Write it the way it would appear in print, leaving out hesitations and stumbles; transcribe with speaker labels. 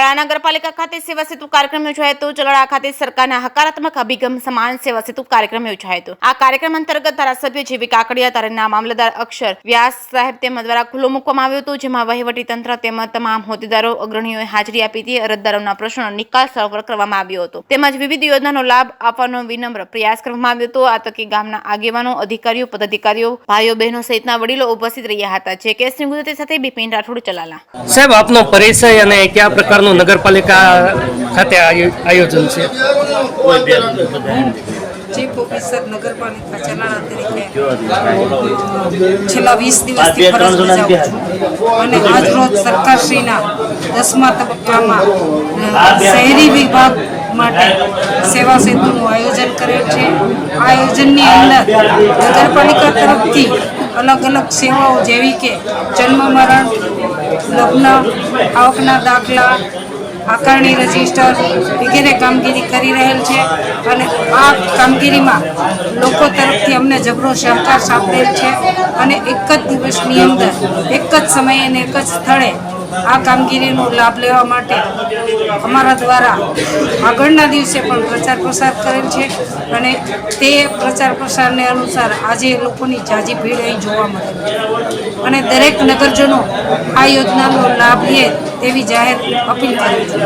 Speaker 1: ચલાળા નગરપાલિકા ખાતે સેવા સેતુ કાર્યક્રમ યોજાયો હતો। ચલાળા ખાતે સરકારના હકારાત્મક અભિગમ સમાન સેવા સેતુ કાર્યક્રમ યોજાયો હતો। આ કાર્યક્રમ અંતર્ગત ધારાસભ્ય જેવી કાકડિયા, તારીના મામલતદાર અક્ષર વ્યાસ સાહેબ તેમજ દ્વારા ખુલ્લો મૂકવામાં આવ્યો હતો, જેમાં વહીવટી તંત્ર તેમજ તમામ હોદ્દેદારો અગ્રણીઓએ હાજરી આપી હતી। અરજદારોના પ્રશ્નોનો નિકાલ સર્વર કરવામાં આવ્યો હતો તેમજ વિવિધ યોજનાનો લાભ આપવાનો વિનમ્ર પ્રયાસ કરવામાં આવ્યો હતો। આ તકે ગામના આગેવાનો, અધિકારીઓ, પદાધિકારીઓ, ભાઈઓ બહેનો સહિતના વડીલો ઉપસ્થિત રહ્યા હતા। જે કે સિંહ ગુજરાતી સાથે બિપિન રાઠોડ, ચલાલા।
Speaker 2: સાહેબ, આપનો પરિચય અને કયા પ્રકારનું નગરપાલિકા ખાતે આયોજન છે?
Speaker 3: ચીફ ઓફિસર નગરપાલિકા ચલાળા તરીકે છેલ્લા 20 દિવસથી ફરજ બજાવું છું અને આજરોજ સરકારશ્રીના 10મા તબક્કામાં શહેરી વિભાગ માટે સેવા સેતુનું આયોજન કરેલ છે। આ આયોજનની અંદર નગરપાલિકા તરફથી અલગ અલગ સેવાઓ જેવી કે જન્મ, મરણ, લગ્ન, આવકના દાખલા, આકારણી રજિસ્ટર વગેરે કામગીરી કરી રહેલ છે અને આ કામગીરીમાં લોકો તરફથી અમને જબરો સહકાર સાંપડેલ છે અને એક જ દિવસની અંદર એક જ સમયે અને એક જ સ્થળે આ કામગીરીનો લાભ લેવા માટે અમારા દ્વારા આગળના દિવસે પણ પ્રચાર પ્રસાર કરેલ છે અને તે પ્રચાર પ્રસારને અનુસાર આજે લોકોની ઝાઝી ભીડ અહીં જોવા મળે છે અને દરેક નગરજનો આ યોજનાનો લાભ લે તેવી જાહેર અપીલ કરી છે।